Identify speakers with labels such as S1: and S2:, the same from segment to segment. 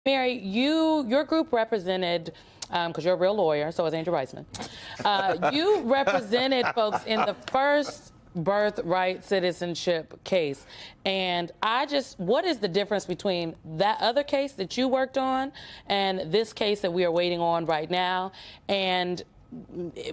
S1: Mary, your group represented, because you're a real lawyer, so is Andrew Weissman. You represented folks in the first birthright citizenship case. And what is the difference between that other case that you worked on and this case that we are waiting on right now? And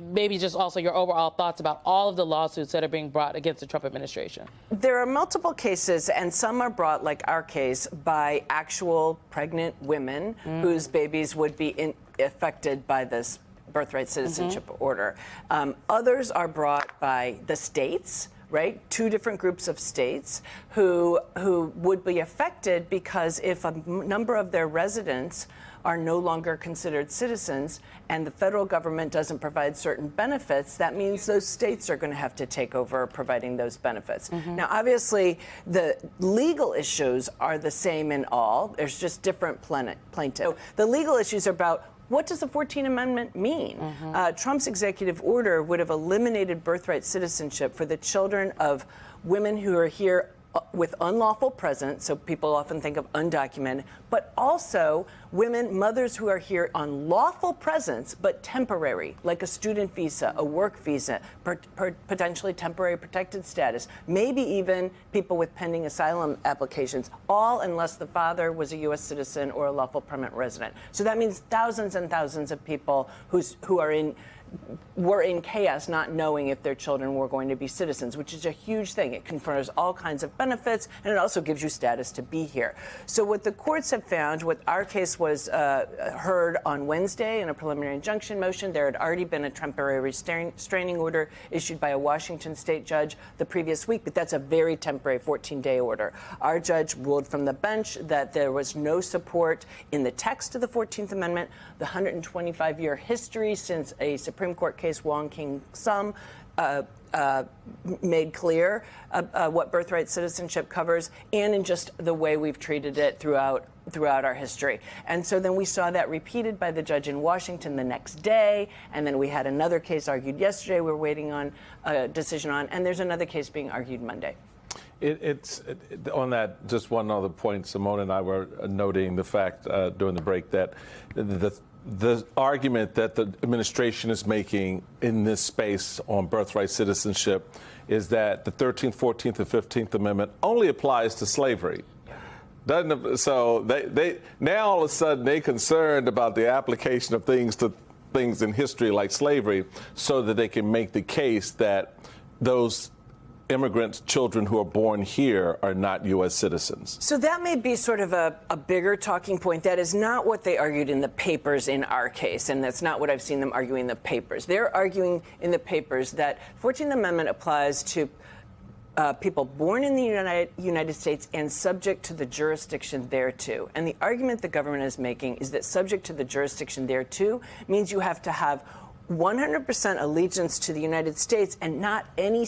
S1: maybe just also your overall thoughts about all of the lawsuits that are being brought against the Trump administration.
S2: There are multiple cases, and some are brought, like our case, by actual pregnant women whose babies would be affected by this birthright citizenship order. Others are brought by the states, right? Two different groups of states who would be affected because if a number of their residents are no longer considered citizens and the federal government doesn't provide certain benefits, that means those states are going to have to take over providing those benefits. Now, obviously, the legal issues are the same in all. There's just different plaintiffs. So the legal issues are about what does the 14th Amendment mean? Trump's executive order would have eliminated birthright citizenship for the children of women who are here with unlawful presence, so people often think of undocumented, but also mothers who are here on lawful presence but temporary, like a student visa, a work visa, potentially temporary protected status, maybe even people with pending asylum applications, all unless the father was a U.S. citizen or a lawful permanent resident. So that means thousands and thousands of people were in chaos, not knowing if their children were going to be citizens, which is a huge thing. It confers all kinds of benefits, and it also gives you status to be here. So what the courts have found, what our case was heard on Wednesday in a preliminary injunction motion, there had already been a temporary restraining order issued by a Washington state judge the previous week, but that's a very temporary 14-day order. Our judge ruled from the bench that there was no support in the text of the 14th Amendment, the 125-year history since a Supreme Court case, Wong King Sum, made clear what birthright citizenship covers, and in just the way we've treated it throughout our history. And so then we saw that repeated by the judge in Washington the next day, and then we had another case argued yesterday we're waiting on a decision on, and there's another case being argued Monday.
S3: On that, just one other point, Simone and I were noting the fact during the break that the argument that the administration is making in this space on birthright citizenship is that the 13th, 14th, and 15th Amendment only applies to slavery. So they now all of a sudden they're concerned about the application of things to things in history like slavery so that they can make the case that those immigrant children who are born here are not U.S. citizens.
S2: So that may be sort of a bigger talking point. That is not what they argued in the papers in our case, and that's not what I've seen them arguing in the papers. They're arguing in the papers that 14th Amendment applies to people born in the United States and subject to the jurisdiction thereto. And the argument the government is making is that subject to the jurisdiction thereto means you have to have 100% allegiance to the United States and not any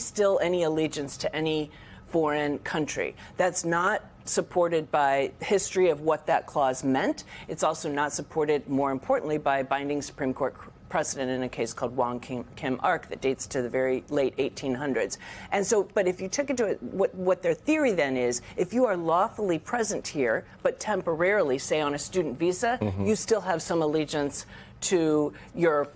S2: allegiance to any foreign country. That's not supported by history of what that clause meant. It's also not supported, more importantly, by binding Supreme Court precedent in a case called Wong Kim Ark that dates to the very late 1800s. And so, but if you took into it, what their theory then is, if you are lawfully present here, but temporarily, say on a student visa, you still have some allegiance to your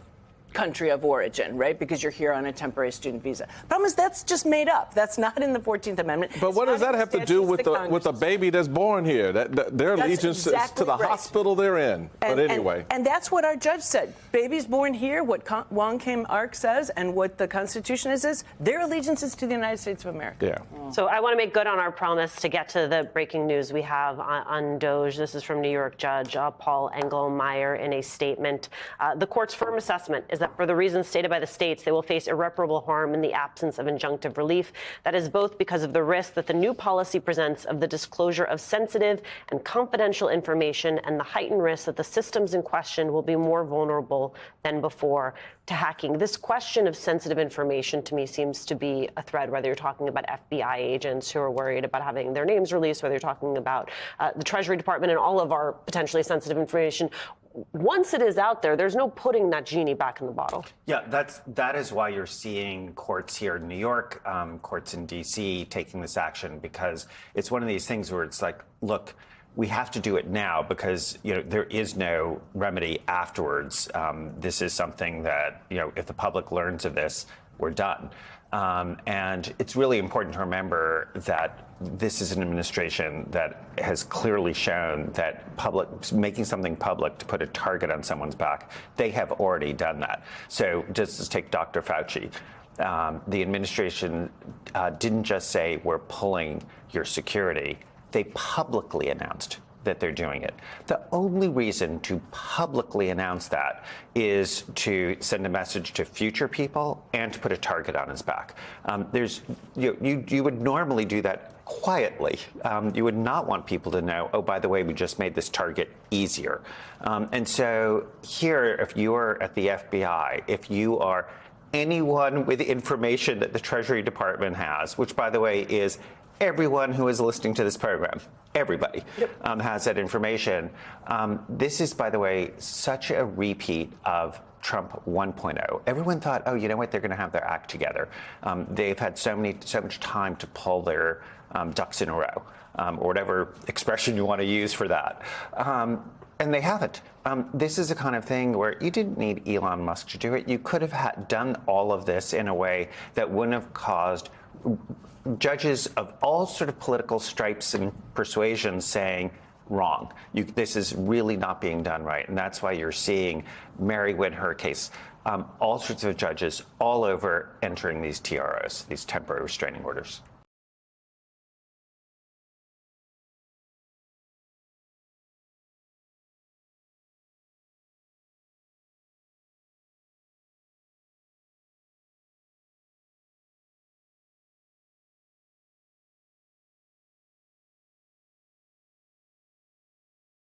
S2: country of origin, right? Because you're here on a temporary student visa. Problem is that's just made up. That's not in the 14th Amendment.
S3: But what does that have to do with a baby that's born here? Their allegiance is to the hospital they're in. But anyway.
S2: And that's what our judge said. Babies born here, what Wong Kim Ark says and what the Constitution is their allegiance is to the United States of America.
S3: Yeah.
S4: So I want to make good on our promise to get to the breaking news we have on DOJ. This is from New York Judge Paul Engelmeyer in a statement. The court's firm assessment is that for the reasons stated by the states, they will face irreparable harm in the absence of injunctive relief. That is both because of the risk that the new policy presents of the disclosure of sensitive and confidential information and the heightened risk that the systems in question will be more vulnerable than before to hacking. This question of sensitive information to me seems to be a thread, whether you're talking about FBI agents who are worried about having their names released, whether you're talking about the Treasury Department and all of our potentially sensitive information. Once it is out there, there's no putting that genie back in the bottle.
S5: Yeah, that is why you're seeing courts here in New York, courts in D.C. taking this action, because it's one of these things where it's like, look, we have to do it now because there is no remedy afterwards. This is something that if the public learns of this, we're done. And it's really important to remember that this is an administration that has clearly shown that making something public to put a target on someone's back, they have already done that. So just to take Dr. Fauci, the administration didn't just say we're pulling your security. They publicly announced that they're doing it. The only reason to publicly announce that is to send a message to future people and to put a target on his back. You would normally do that quietly. You would not want people to know, oh, by the way, we just made this target easier. And so here, if you're at the FBI, if you are anyone with information that the Treasury Department has, which, by the way, is everyone who is listening to this program, everybody has that information. This is, by the way, such a repeat of Trump 1.0. Everyone thought, oh, you know what, they're going to have their act together. They've had so much time to pull their ducks in a row, or whatever expression you want to use for that. And they haven't. This is a kind of thing where you didn't need Elon Musk to do it. You could have done all of this in a way that wouldn't have caused judges of all sort of political stripes and persuasions saying, wrong. This is really not being done right. And that's why you're seeing Mary win her case. All sorts of judges all over entering these TROs, these temporary restraining orders.